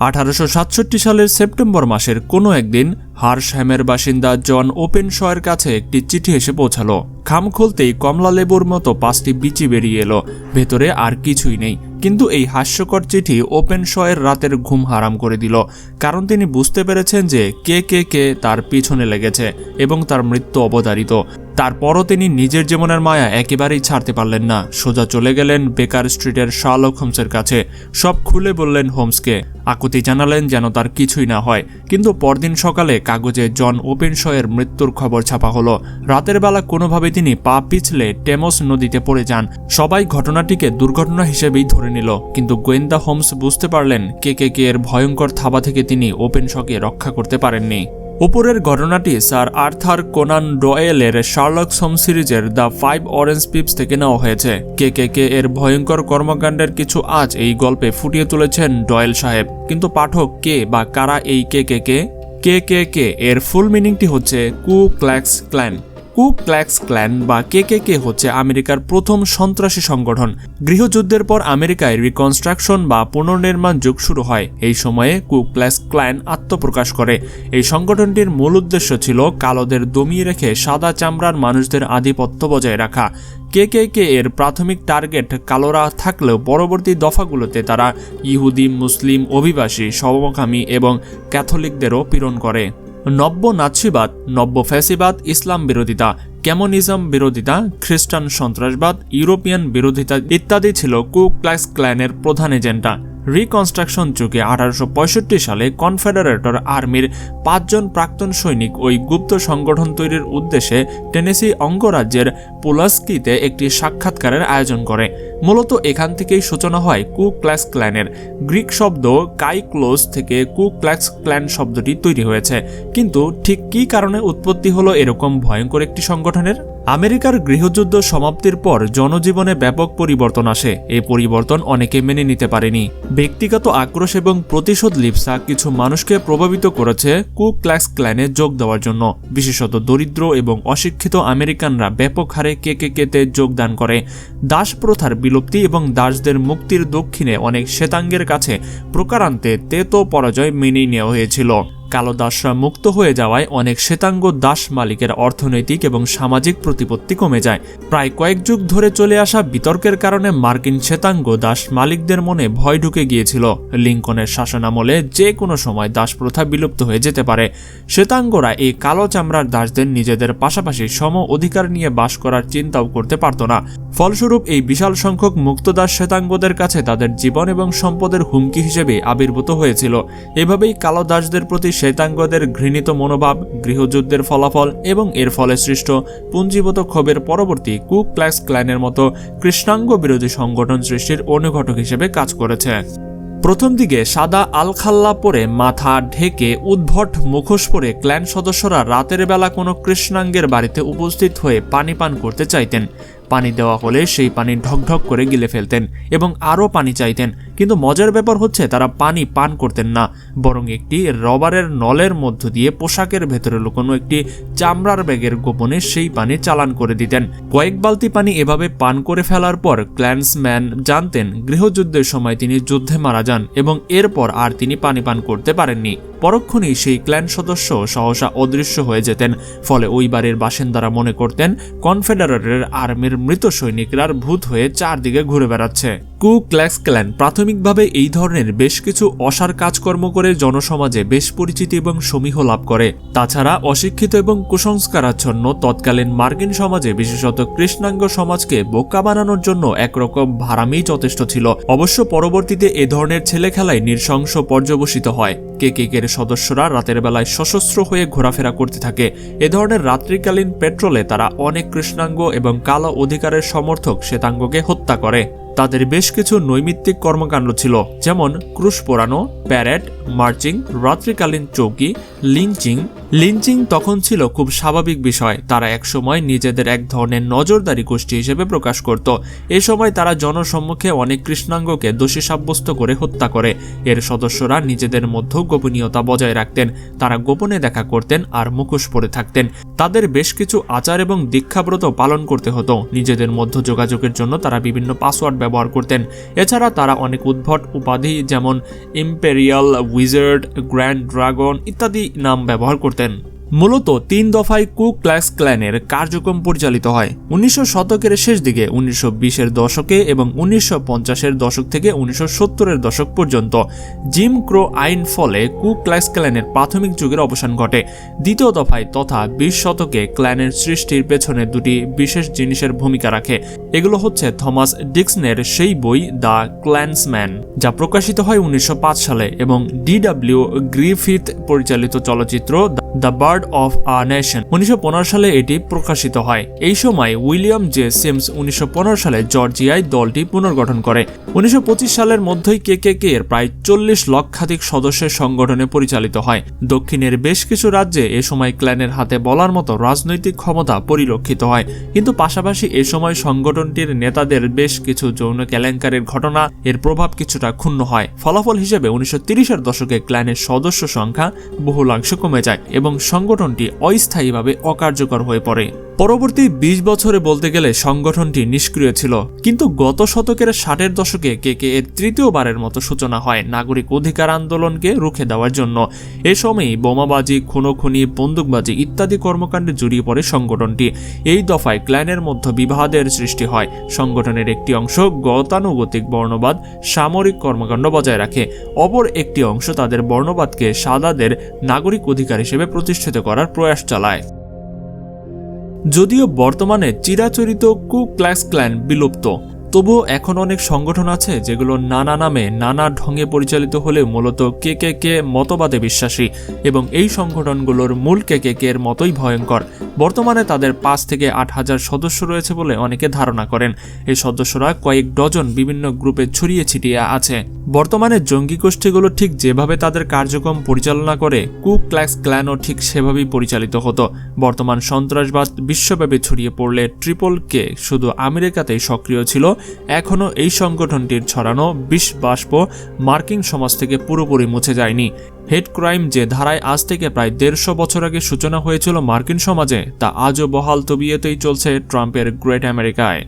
1867 সালের সেপ্টেম্বর মাসের কোনো একদিন হার্শহ্যামের বাসিন্দা জন ওপেনশয়ের কাছে একটি চিঠি এসে পৌঁছালো। খাম খুলতেই কমলা লেবুর মতো 5টি বিচি বেরিয়ে এলো। ভেতরে আর কিছুই নেই, কিন্তু এই হাস্যকর চিঠি ওপেনশয়ের রাতের ঘুম হারাম করে দিল, কারণ তিনি বুঝতে পেরেছেন যে কে তার পিছনে লেগেছে এবং তার মৃত্যু অবধারিত। তারপরও তিনি নিজের জীবনের মায়া একেবারেই ছাড়তে পারলেন না। সোজা চলে গেলেন বেকার স্ট্রিটের শার্লক হোমসের কাছে। সব খুলে বললেন হোমসকে, আকুতি জানালেন যেন তার কিছুই না হয়। কিন্তু পরদিন সকালে কাগজে জন ওপেনশয়ের মৃত্যুর খবর ছাপা হলো। রাতের বেলা কোনোভাবে তিনি পা পিছলে টেমস নদীতে পড়ে যান। সবাই ঘটনাটিকে দুর্ঘটনা হিসেবেই ধরে নিল, কিন্তু গোয়েন্দা হোমস বুঝতে পারলেন কে এর ভয়ঙ্কর থাবা থেকে তিনি ওপেনশকে রক্ষা করতে পারেননি। উপরের ঘটনাটি স্যার আর্থার কোনান ডয়েলের Sherlock Holmes series the 5 orange pips থেকে নেওয়া হয়েছে। কে এর ভয়ঙ্কর কর্মকাণ্ডের কিছু আজ এই গল্পে ফুটিয়ে তুলেছেন ডয়েল সাহেব। কিন্তু পাঠক কে বা কারা এই কে এর ফুল মিনিংটি হচ্ছে কু ক্ল্যাক্স ক্ল্যান। কু ক্ল্যাক্স ক্ল্যান বা কে হচ্ছে আমেরিকার প্রথম সন্ত্রাসী সংগঠন। গৃহযুদ্ধের পর আমেরিকায় রিকনস্ট্রাকশন বা পুনর্নির্মাণ যুগ শুরু হয়। এই সময়ে কু ক্ল্যাক্স ক্ল্যান আত্মপ্রকাশ করে। এই সংগঠনটির মূল উদ্দেশ্য ছিল কালোদের দমিয়ে রেখে সাদা চামড়ার মানুষদের আধিপত্য বজায় রাখা। কে এর প্রাথমিক টার্গেট কালোরা থাকলেও পরবর্তী দফাগুলোতে তারা ইহুদি, মুসলিম, অভিবাসী, সমকামী এবং ক্যাথলিকদেরও পীড়ন করে। নব্য নাৎসিবাদ, নব্য ফ্যাসিবাদ, ইসলাম বিরোধিতা, কমিউনিজম বিরোধিতা, খ্রিস্টান সন্ত্রাসবাদ, ইউরোপিয়ান বিরোধিতা ইত্যাদি ছিল কু ক্ল্যাক্স ক্ল্যানের প্রধান এজেন্ডা। রিকনস্ট্রাকশন যুগে 1865 সালে কনফেডারেটর আর্মির 5 জন প্রাক্তন সৈনিক ওই গুপ্ত সংগঠন তৈরির উদ্দেশ্যে টেনেসি অঙ্গরাজ্যের পোলাস্কিতে একটি সাক্ষাৎকারের আয়োজন করে। মূলত এখান থেকেই সূচনা হয় কু ক্ল্যাক্স ক্ল্যানের। গ্রিক শব্দ কাইক্লোস থেকে কু ক্ল্যাক্স ক্ল্যান শব্দটি তৈরি হয়েছে। কিন্তু ঠিক কী কারণে উৎপত্তি হলো এরকম ভয়ঙ্কর একটি সংগঠনের? আমেরিকার গৃহযুদ্ধ সমাপ্তির পর জনজীবনে ব্যাপক পরিবর্তন আসে। এই পরিবর্তন অনেকে মেনে নিতে পারেনি। ব্যক্তিগত আক্রোশ এবং প্রতিশোধ লিপ্সা কিছু মানুষকে প্রভাবিত করেছে কু ক্ল্যাক্স ক্ল্যানে যোগ দেওয়ার জন্য। বিশেষত দরিদ্র এবং অশিক্ষিত আমেরিকানরা ব্যাপক হারে কে যোগদান করে। দাস প্রথার বিলুপ্তি এবং দাসদের মুক্তির দক্ষিণে অনেক শ্বেতাঙ্গের কাছে প্রকারান্তে তেতো পরাজয় মেনেই নেওয়া হয়েছিল। কালো দাসরা মুক্ত হয়ে যাওয়ায় অনেক শ্বেতাঙ্গ দাস মালিকের অর্থনৈতিক এবং সামাজিক প্রতিপত্তি কমে যায়। প্রায় কয়েক যুগ ধরে চলে আসা বিতর্কের কারণে মার্কিন শ্বেতাঙ্গ দাস মালিকদের মনে ভয় ঢুকে গিয়েছিল। লিঙ্কনের শাসনামলে যে কোনো সময় দাস প্রথা বিলুপ্ত হয়ে যেতে পারে। শ্বেতাঙ্গরা এই কালো চামড়ার দাসদের নিজেদের পাশাপাশি সম অধিকার নিয়ে বাস করার চিন্তাও করতে পারত না। ফলস্বরূপ এই বিশাল সংখ্যক মুক্তদাস শ্বেতাঙ্গদের কাছে তাদের জীবন এবং সম্পদের হুমকি হিসেবে আবির্ভূত হয়েছিল। এভাবেই কালো দাসদের প্রতি শ্বেতাঙ্গদের ঘৃণিত মনোভাব, গৃহযুদ্ধের ফলাফল এবং এর ফলে সৃষ্ট পুঞ্জীভূত ক্ষোভের পরবর্তী কু ক্ল্যাক্স ক্ল্যানের মতো কৃষ্ণাঙ্গ বিরোধী সংগঠন সৃষ্টির অনুঘটক হিসেবে কাজ করেছে। প্রথম দিকে সাদা আলখাল্লা পরে মাথা ঢেকে উদ্ভট মুখোশ পরে ক্ল্যান সদস্যরা রাতের বেলা কোনো কৃষ্ণাঙ্গের বাড়িতে উপস্থিত হয়ে পানি পান করতে চাইতেন। পানি দেওয়া হলে সেই পানি ঢকঢক করে গিলে ফেলতেন এবং আরও পানি চাইতেন। কিন্তু মজার ব্যাপার হচ্ছে তারা পানি পান করতেন না, বরং একটি রবারের নলের মধ্য দিয়ে পোশাকের ভেতরে লুকোনো একটি চামড়ার ব্যাগের গোপনে সেই পানি চালান করে দিতেন। কয়েক বালতি পানি এভাবে পান করে ফেলার পর ক্ল্যান্সম্যান জানতেন গৃহযুদ্ধের সময় তিনি যুদ্ধে মারা যান এবং এরপর আর তিনি পানি পান করতে পারেননি। পরক্ষণেই সেই ক্ল্যান সদস্য সহসা অদৃশ্য হয়ে যেতেন। ফলে ওই বাড়ির বাসিন্দারা মনে করতেন কনফেডারেটের আর্মির মৃত সৈনিকরা ভূত হয়ে চারদিকে ঘুরে বেড়াচ্ছে। কু ক্ল্যাক্স ক্ল্যান প্রাথমিকভাবে এই ধরনের বেশ কিছু অসার কাজকর্ম করে জনসমাজে বেশ পরিচিতি এবং সমীহ লাভ করে। তাছাড়া অশিক্ষিত এবং কুসংস্কারাচ্ছন্ন তৎকালীন মার্কিন সমাজে বিশেষত কৃষ্ণাঙ্গ সমাজকে বোকা বানানোর জন্য একরকম ভাড়ামেই যথেষ্ট ছিল। অবশ্য পরবর্তীতে এ ধরনের ছেলে খেলায় নৃশংস পর্যবসিত হয়। কে সদস্যরা রাতের বেলায় সশস্ত্র হয়ে ঘোরাফেরা করতে থাকে। এ ধরনের রাত্রিকালীন পেট্রোলে তারা অনেক কৃষ্ণাঙ্গ এবং কালো অধিকারের সমর্থক শ্বেতাঙ্গকে হত্যা করে। তাদের বেশ কিছু নৈমিত্তিক কর্মকাণ্ড ছিল, যেমন ক্রুশ পোড়ানো, প্যারেড, মার্চিং, রাত্রিকালীন চৌকি, লিঞ্চিং তখন ছিল খুব স্বাভাবিক বিষয়। তারা একসময় নিজেদের এক ধরনের নজরদারি গোষ্ঠী হিসেবে প্রকাশ করত। এ সময় তারা জনসম্মুখে অনেক কৃষ্ণাঙ্গকে দোষী সাব্যস্ত করে হত্যা করে। এর সদস্যরা নিজেদের মধ্যে গোপনীয়তা বজায় রাখতেন। তারা গোপনে দেখা করতেন আর মুখোশ পরে থাকতেন। তাদের বেশ কিছু আচার এবং দীক্ষাব্রত পালন করতে হতো। নিজেদের মধ্যে যোগাযোগের জন্য তারা বিভিন্ন পাসওয়ার্ড ব্যবহার করতেন। এছাড়া তারা অনেক উদ্ভট উপাধি যেমন ইম্পেরিয়াল, উইজার্ড, গ্র্যান্ড ড্রাগন ইত্যাদি নাম ব্যবহার করতেন। মূলত 3 দফায় কু ক্ল্যাক্স ক্ল্যানের কার্যক্রম পরিচালিত হয় 1900 শতকের শেষ দিকে, 1920-এর দশকে এবং 1950-এর দশক থেকে 1970-এর দশক পর্যন্ত। জিম ক্রো আইন ফলে কু ক্ল্যাক্স ক্ল্যানের প্রাথমিক যুগের অবসান ঘটে। দ্বিতীয় দফায় তথা 20 শতকে ক্ল্যানের সৃষ্টির পেছনে দুটি বিশেষ জিনিসের ভূমিকা রাখে। এগুলো হচ্ছে থমাস ডিক্সনের সেই বই দ্য ক্ল্যান্সম্যান, যা প্রকাশিত হয় 1905 সালে, এবং DW গ্রিফিথ পরিচালিত চলচ্চিত্র the bird of a nation 1915 সালে এটি প্রকাশিত হয়। এই সময় উইলিয়াম জে সিমস 1915 সালে জর্জিয়ায় দলটি পুনর্গঠন করে। 1925 সালের মধ্যেই KKK এর প্রায় 40 লক্ষাধিক সদস্যের সংগঠনে পরিচালিত হয়। দক্ষিণের বেশ কিছু রাজ্যে এ সময় ক্ল্যানের হাতে বলার মতো রাজনৈতিক ক্ষমতা পরিলক্ষিত হয়, কিন্তু পাশাপাশি এ সময় সংগঠনটির নেতাদের বেশ কিছু যৌন কেলেঙ্কারির ঘটনা এর প্রভাব কিছুটা ক্ষুণ্ণ হয়। ফলাফল হিসেবে 1930-এর দশকে ক্ল্যানের সদস্য সংখ্যা বহুলাংশে কমে যায় এবং সংগঠনটি অস্থায়ীভাবে অকার্যকর হয়ে পড়ে। পরবর্তী 20 বছরে বলতে গেলে সংগঠনটি নিষ্ক্রিয় ছিল, কিন্তু গত শতকের 60-এর দশকে KKK এর তৃতীয়বারের মতো সূচনা হয় নাগরিক অধিকার আন্দোলনকে রুখে দেওয়ার জন্য। এ সময়ই বোমাবাজি, খুনোখুনি, বন্দুকবাজি ইত্যাদি কর্মকাণ্ডে জড়িয়ে পড়ে সংগঠনটি। এই দফায় ক্ল্যানের মধ্যে বিবাদের সৃষ্টি হয়। সংগঠনের একটি অংশ গতানুগতিক বর্ণবাদ, সামরিক কর্মকাণ্ড বজায় রাখে, অপর একটি অংশ তাদের বর্ণবাদকে সাদাদের নাগরিক অধিকার হিসেবে প্রতিষ্ঠিত করার প্রয়াস চালায়। যদিও বর্তমানে চিরাচরিত কু ক্ল্যাক্স ক্ল্যান বিলুপ্ত, তবুও এখন অনেক সংগঠন আছে যেগুলো নানা নামে নানা ঢঙে পরিচালিত হলেও মূলত KKK মতবাদে বিশ্বাসী, এবং এই সংগঠনগুলোর মূল KKK এর মতোই ভয়ঙ্কর। বর্তমানে তাদের 5 থেকে 8 হাজার সদস্য রয়েছে বলে অনেকে ধারণা করেন। এই সদস্যরা কয়েক ডজন বিভিন্ন গ্রুপে ছড়িয়ে ছিটিয়ে আছে। বর্তমানে জঙ্গি গোষ্ঠীগুলো ঠিক যেভাবে তাদের কার্যক্রম পরিচালনা করে, কু ক্ল্যাক্স ক্ল্যানও ঠিক সেভাবেই পরিচালিত হতো। বর্তমান সন্ত্রাসবাদ বিশ্বব্যাপী ছড়িয়ে পড়লে KKK শুধু আমেরিকাতেই সক্রিয় ছিল, এখনও এই সংগঠনটির ছড়ানো বিষ বাষ্প মার্কিন সমাজ থেকে পুরোপুরি মুছে যায়নি। হেড ক্রাইম যে ধারায় আজ থেকে প্রায় 150 বছর আগে সূচনা হয়েছিল মার্কিন সমাজে, তা আজও বহাল তবিয়তেই চলছে ট্রাম্পের গ্রেট আমেরিকায়।